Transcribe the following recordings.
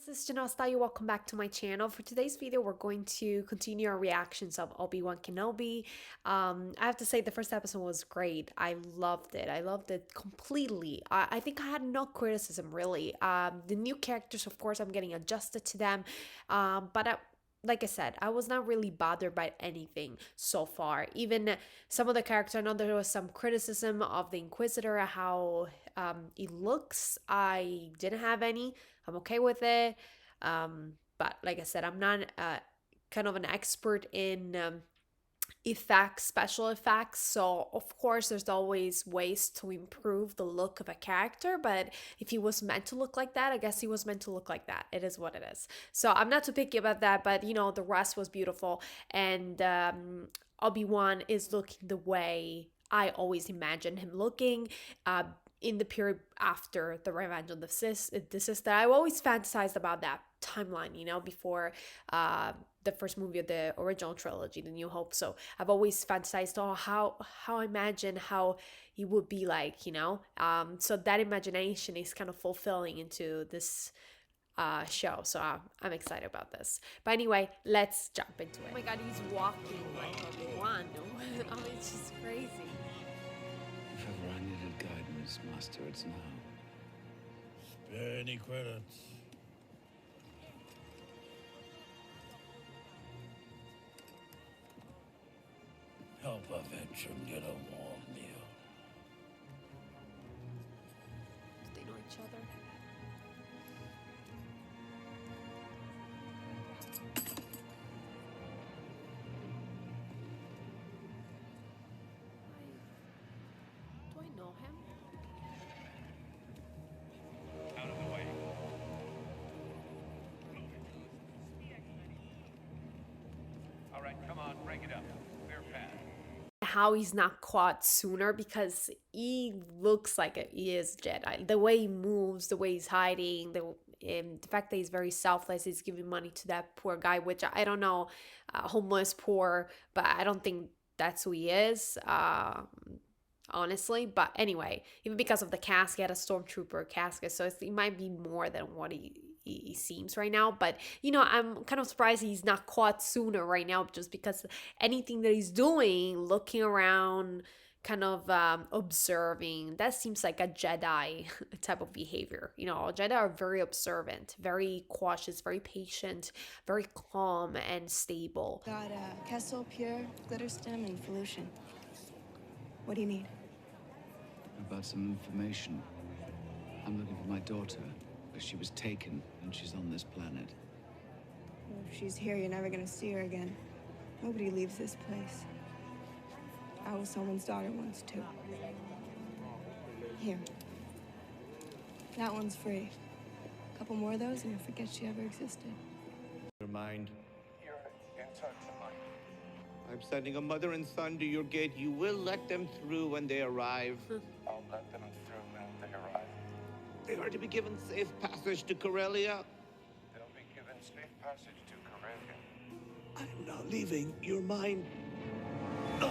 this is Janelle. Welcome back to my channel. For today's video, we're going to continue our reactions of Obi-Wan Kenobi. I have to say the first episode was great. I loved it. I loved it completely. I think I had no criticism really. The new characters, of course, I'm getting adjusted to them. Like I said, I was not really bothered by anything so far. Even some of the characters, I know there was some criticism of the Inquisitor, how it looks. I didn't have any. I'm okay with it. But like I said, I'm not kind of an expert in effects, special effects. So of course, there's always ways to improve the look of a character. But if he was meant to look like that, I guess he was meant to look like that. It is what it is. So I'm not too picky about that. But you know, the rest was beautiful, and Obi-Wan is looking the way I always imagined him looking. In the period after the Revenge of the Sith, I always fantasized about that timeline, you know, before the first movie of the original trilogy, The New Hope. So I've always fantasized how I imagine how he would be like, you know. So that imagination is kind of fulfilling into this show. So I'm excited about this. But anyway, let's jump into it. Oh my God, he's walking like Obi-Wan. I mean, it's just crazy. If ever I needed guidance, Master, it's now. Spare any credits. Help a veteran get a warm meal. Do they know each other? Do I know him? Out of the way. All right, come on, break it up. Clear path. How he's not caught sooner, because he looks like he is Jedi. The way he moves, the way he's hiding, the fact that he's very selfless, he's giving money to that poor guy, which I don't know, homeless, poor, but I don't think that's who he is. Honestly, but anyway, even because of the casket, a stormtrooper casket, so it might be more than what he seems right now. But you know, I'm kind of surprised he's not caught sooner right now, just because anything that he's doing, looking around, kind of observing, that seems like a Jedi type of behavior. You know, Jedi are very observant, very cautious, very patient, very calm and stable. Got Kessel, Pure, Glitter Stem, and Felution. What do you need? About some information. I'm looking for my daughter, but she was taken and she's on this planet. Well, if she's here, you're never gonna see her again. Nobody leaves this place. I was someone's daughter once, too. Here. That one's free. A couple more of those and you'll forget she ever existed. Your mind. You're in touch with mine. I'm sending a mother and son to your gate. You will let them through when they arrive. I'll let them through when they arrive. They are to be given safe passage to Corellia. They'll be given safe passage to Corellia. I'm not leaving your mind. The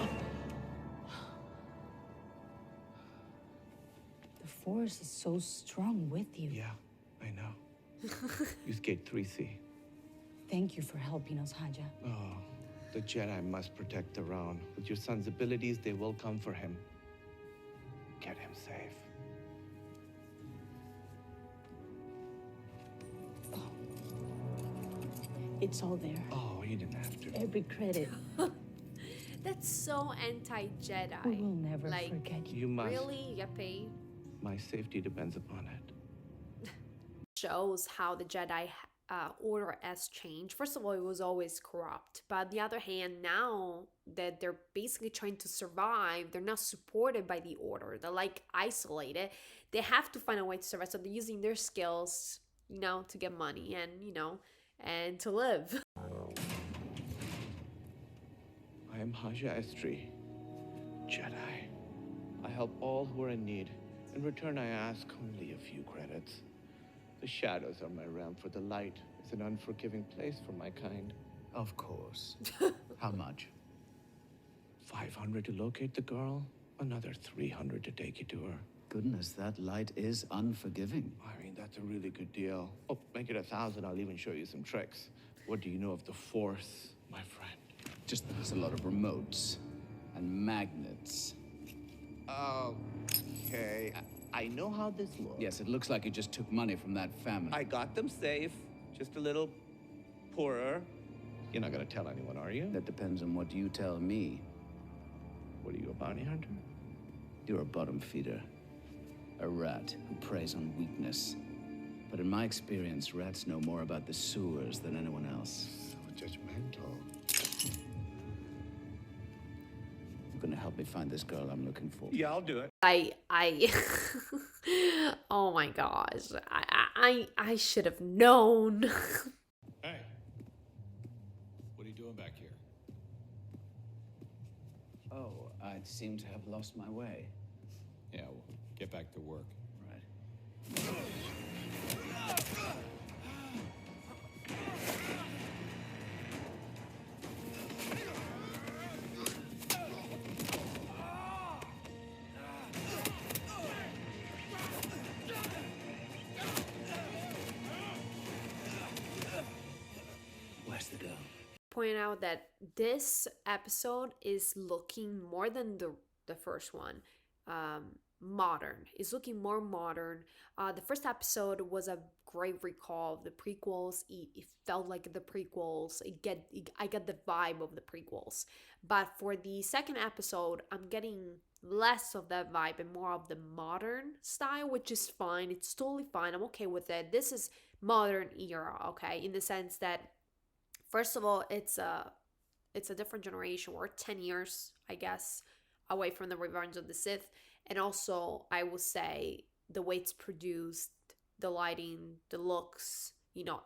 Force is so strong with you. Yeah, I know. Use gate 3C. Thank you for helping us, Haja. Oh, the Jedi must protect their own. With your son's abilities, they will come for him. Get him safe. It's all there. Oh, you didn't have to. Every credit. That's so anti-Jedi. We will never Like, forget you. You must. really? You get paid? My safety depends upon it. Shows how the Jedi order has changed. First of all, it was always corrupt. But on the other hand, now that they're basically trying to survive, they're not supported by the order. They're like isolated. They have to find a way to survive. So they're using their skills, you know, to get money and, you know, and to live. I am Haja Estri, Jedi. I help all who are in need. In return, I ask only a few credits. The shadows are my realm, for the light is an unforgiving place for my kind. Of course. How much? 500 to locate the girl, another 300 to take you to her. goodness, that light is unforgiving. I mean, that's a really good deal. Oh, make it 1,000. I'll even show you some tricks. What do you know of the Force, my friend? Just that there's a lot of remotes and magnets. Okay. I know how this looks. Yes, it looks like you just took money from that family. I got them safe. Just a little poorer. You're not gonna tell anyone, are you? That depends on what you tell me. What are you, a bounty hunter? You're a bottom feeder. A rat who preys on weakness. But in my experience, rats know more about the sewers than anyone else. So judgmental. You're gonna help me find this girl I'm looking for. Yeah, I'll do it. Oh my gosh. I should have known. Hey, what are you doing back here? Oh, I seem to have lost my way. Yeah, well, get back to work. Right. Where's the girl? Point out that this episode is looking more than the first one modern. It's looking more modern. The first episode was a great recall of the prequels. It felt like the prequels. I get the vibe of the prequels. But for the second episode, I'm getting less of that vibe and more of the modern style, which is fine. It's totally fine. I'm okay with it. This is modern era, okay, in the sense that first of all, it's a different generation. We're 10 years, I guess, away from the Revenge of the Sith. And also, I will say the way it's produced, the lighting, the looks,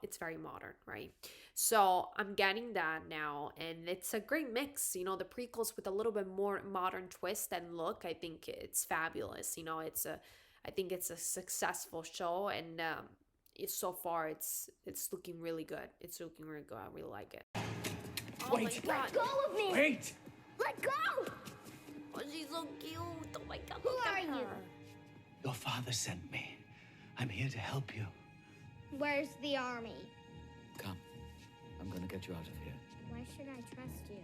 it's very modern, right? So I'm getting that now, and it's a great mix. The prequels with a little bit more modern twist and look. I think it's fabulous. I think it's a successful show, and so far it's looking really good. It's looking really good. I really like it. Oh my god. Let go of me! Wait! Let go! Oh, she's so cute. Oh my god. Who look at are you? her. Your father sent me. I'm here to help you. Where's the army? Come. I'm gonna get you out of here. Why should I trust you?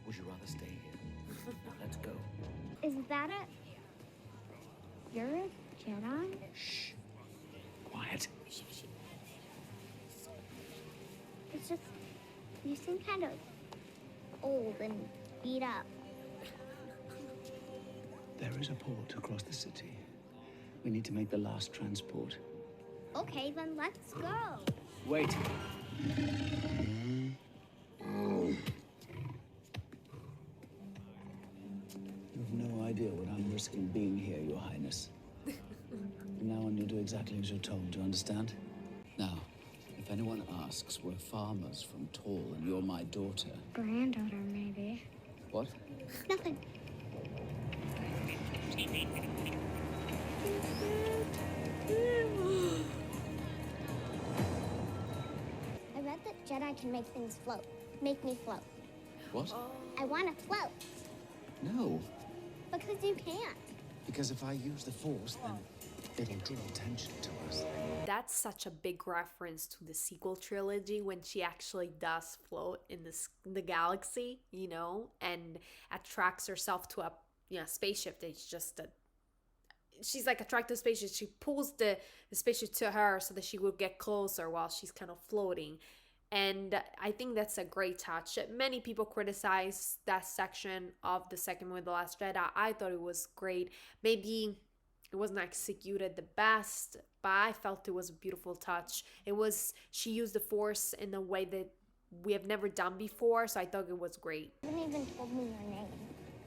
Would you rather stay here? Now let's go. Is that it? You're a Jedi? Shh. Quiet. It's just, you seem kind of old and beat up. There is a port across the city. We need to make the last transport. Okay, then let's go. Wait. You have no idea what I'm risking being here, Your Highness. From now on, you do exactly as you're told. Do you understand? Now, if anyone asks, we're farmers from Tall, and you're my daughter. Granddaughter, maybe. What? Nothing. I read that Jedi can make things float. Make me float. What? I want to float. No. Because you can't. Because if I use the Force, then it'll draw attention to us. That's such a big reference to the sequel trilogy when she actually does float in the galaxy, and attracts herself to a spaceship. It's just she's like attracted to spaceship. She pulls the spaceship to her so that she will get closer while she's kind of floating. And I think that's a great touch. Many people criticize that section of the second movie, The Last Jedi. I thought it was great. Maybe it wasn't executed the best, but I felt it was a beautiful touch. She used the Force in a way that we have never done before, so I thought it was great. You haven't even told me your name.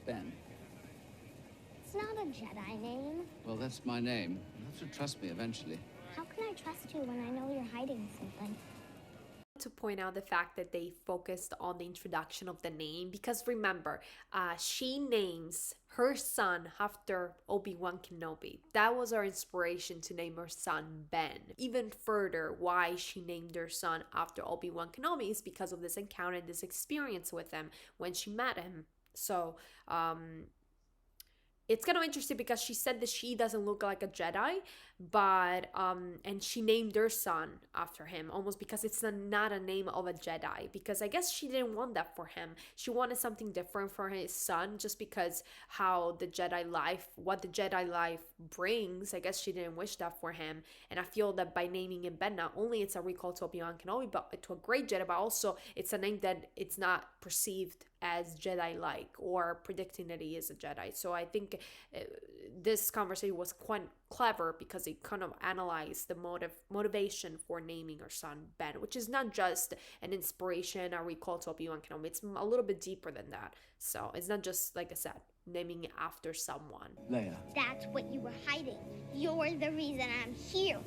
Ben. It's not a Jedi name. Well, that's my name. You have to trust me eventually. How can I trust you when I know you're hiding something? To point out the fact that they focused on the introduction of the name, because remember, she names her son after Obi-Wan Kenobi. That was her inspiration to name her son Ben. Even further, why she named her son after Obi-Wan Kenobi is because of this encounter, this experience with him when she met him. So it's kind of interesting because she said that she doesn't look like a Jedi, but and she named her son after him, almost because it's not a name of a Jedi, because I guess she didn't want that for him. She wanted something different for his son, just because how the Jedi life, what the Jedi life brings. I guess she didn't wish that for him, and I feel that by naming him Ben, not only it's a recall to Obi-Wan Kenobi, but to a great Jedi, but also it's a name that it's not perceived as Jedi-like or predicting that he is a Jedi. So I think this conversation was quite clever because it kind of analyzed the motivation for naming her son Ben, which is not just an inspiration or recall to Obi-Wan Kenobi. It's a little bit deeper than that. So it's not just, like I said, naming it after someone. Leia. That's what you were hiding. You're the reason I'm here.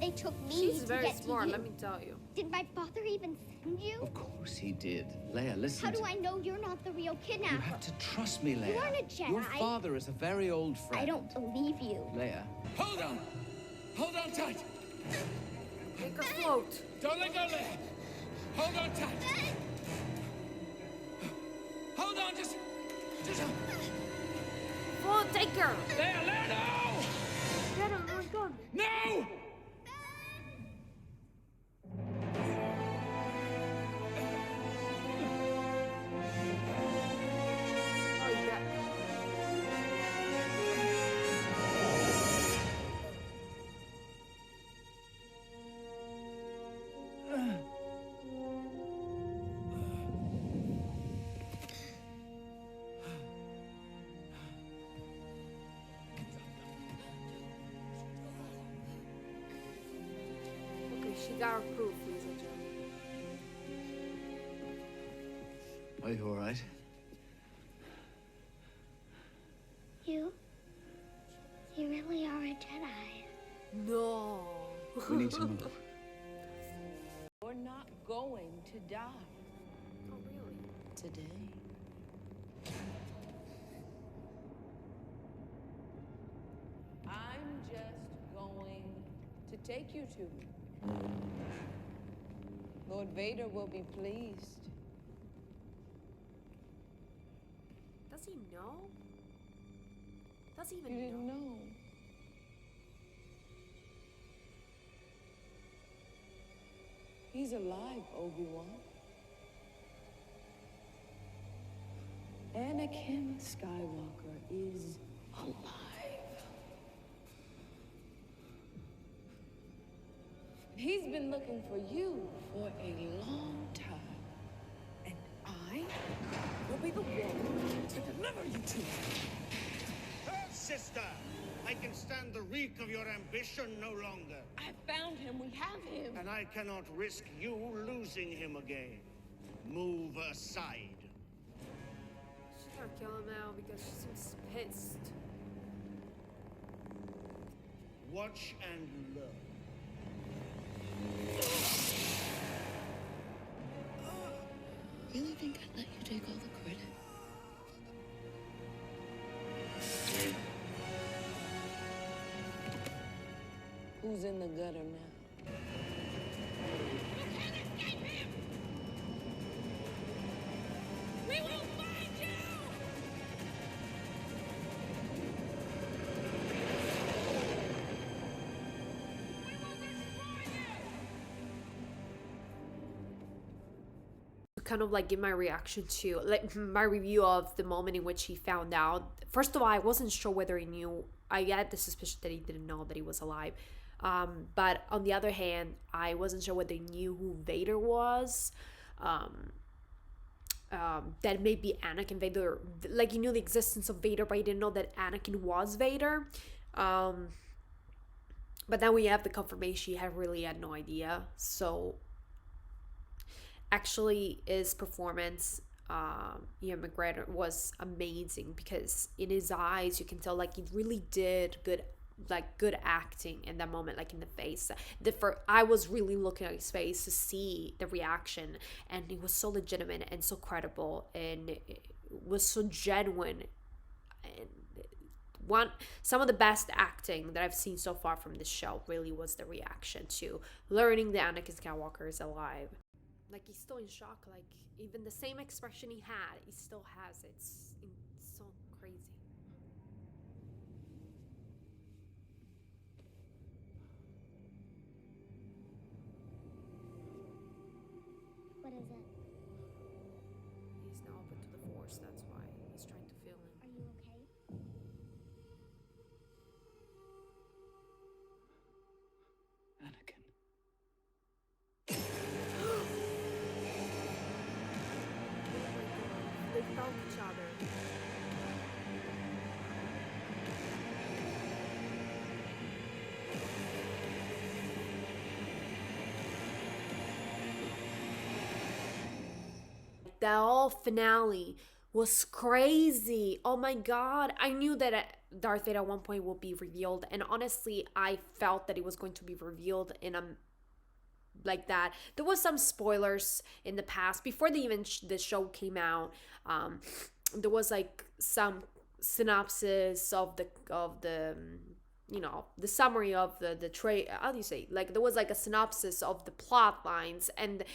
They took me She's to very get smart, to you. let me tell you. Did my father even send you? Of course he did. Leia, listen. How do I know you're not the real kidnapper? You have to trust me, Leia. You aren't a Jedi. Your father is a very old friend. I don't believe you. Leia. Hold on! Hold on tight! Make her float. Don't let go, Leia! Hold on tight! Hold on, just... Float, take her. Leia, Leia, no! Get her, oh my god. No! Oh, yeah. Okay, she got her proof, ladies and gentlemen. Are you all right? You really are a Jedi. No. We need to move. You're not going to die Oh, really? today. I'm just going to take you to me. Lord Vader will be pleased. Does he know? Does he You even didn't know? know. He's alive, Obi-Wan. Anakin Skywalker is alive. He's been looking for you for a long time. And I will be the one to deliver you to him. Sister, I can stand the reek of your ambition no longer. I found him. We have him. And I cannot risk you losing him again. Move aside. She's gonna kill him now because she seems pissed. Watch and learn. Really think I'd let you take all the credit? Who's in the gutter now? We will find you! Kind of like give my reaction to, like, my review of the moment in which he found out. First of all, I wasn't sure whether he knew. I had the suspicion that he didn't know that he was alive. But on the other hand, I wasn't sure whether he knew who Vader was. That maybe Anakin Vader, like, he knew the existence of Vader, but he didn't know that Anakin was Vader. But then we have the confirmation he really had no idea. So actually, his performance, Ian McGregor, was amazing, because in his eyes you can tell, like, he really did good acting in that moment, like in the face. I was really looking at his face to see the reaction, and it was so legitimate and so credible, and it was so genuine. And some of the best acting that I've seen so far from this show really was the reaction to learning that Anakin Skywalker is alive. Like, he's still in shock. Like, even the same expression he had, he still has it. It's so crazy. What is it? He's now open to the Force, that's why he's trying to feel him. Are you okay? Anakin. They felt each other. The whole finale was crazy. Oh my god. I knew that Darth Vader at one point would be revealed, and honestly, I felt that it was going to be revealed in a like that. There was some spoilers in the past before the show came out. There was like some synopsis of the the summary of the tray. How do you say, like, there was like a synopsis of the plot lines, and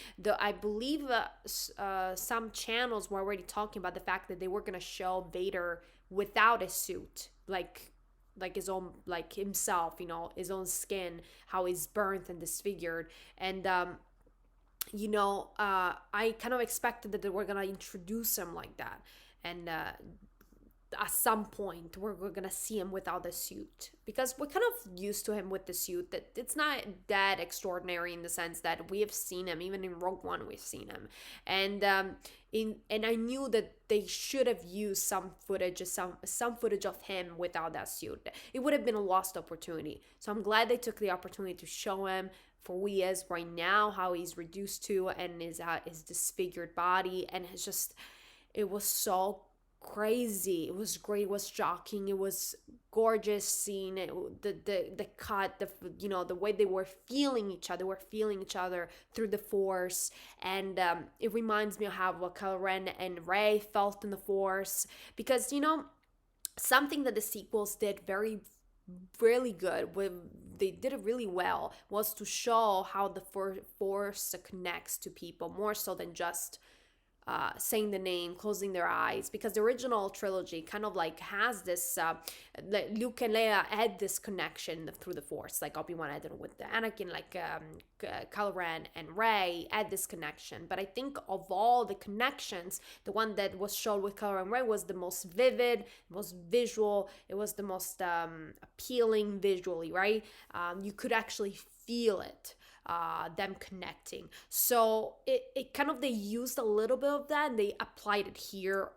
I believe some channels were already talking about the fact that they were gonna show Vader without a suit, like his own, like himself, his own skin, how he's burnt and disfigured. And I kind of expected that they were gonna introduce him like that, and at some point we're gonna see him without the suit, because we're kind of used to him with the suit. That it's not that extraordinary, in the sense that we have seen him even in Rogue One. We've seen him, and I knew that they should have used some footage of him without that suit. It would have been a lost opportunity. So I'm glad they took the opportunity to show him for who he is right now, how he's reduced to, and his disfigured body. And it's just, it was so crazy. It was great. It was shocking. It was gorgeous scene. The cut, the way they were feeling each other. Were feeling each other through the Force, and it reminds me of how Kylo Ren and Rey felt in the Force, because something that the sequels did really good, they did it really well, was to show how the Force connects to people, more so than just saying the name, closing their eyes. Because the original trilogy kind of like has this, like Luke and Leia had this connection through the Force, like Obi-Wan had it with the Anakin, like Kylo Ren and Rey had this connection. But I think of all the connections, the one that was shown with Kylo Ren and Rey was the most vivid, most visual. It was the most appealing visually, right? You could actually feel it, them connecting. So it kind of, they used a little bit of that and they applied it here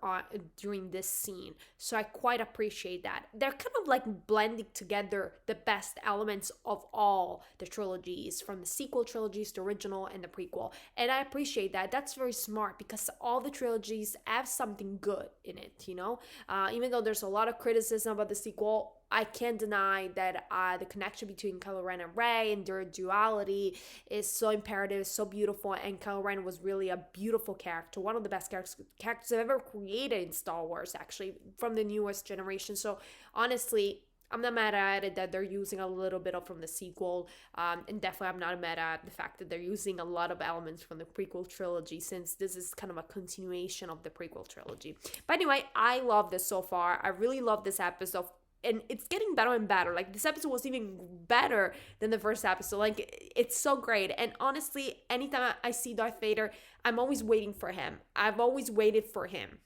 during this scene. So I quite appreciate that. They're kind of like blending together the best elements of all the trilogies, from the sequel trilogies, the original and the prequel. And I appreciate that. That's very smart, because all the trilogies have something good in it, even though there's a lot of criticism about the sequel. I can't deny that the connection between Kylo Ren and Rey and their duality is so imperative, so beautiful, and Kylo Ren was really a beautiful character, one of the best characters I've ever created in Star Wars, actually, from the newest generation. So honestly, I'm not mad at it that they're using a little bit from the sequel, and definitely I'm not mad at the fact that they're using a lot of elements from the prequel trilogy, since this is kind of a continuation of the prequel trilogy. But anyway, I love this so far. I really love this episode. And it's getting better and better. Like, this episode was even better than the first episode. Like, it's so great. And honestly, anytime I see Darth Vader, I'm always waiting for him. I've always waited for him.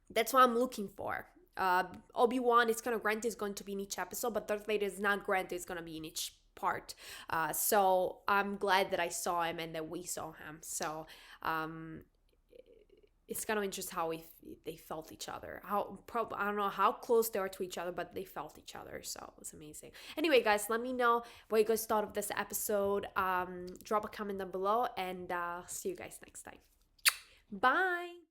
That's what I'm looking for. Obi-Wan is kind of granted is going to be in each episode, but Darth Vader is not granted is going to be in each part. So I'm glad that I saw him and that we saw him. So it's kind of interesting how they felt each other. I don't know how close they are to each other, but they felt each other. So it was amazing. Anyway, guys, let me know what you guys thought of this episode. Drop a comment down below, and see you guys next time. Bye.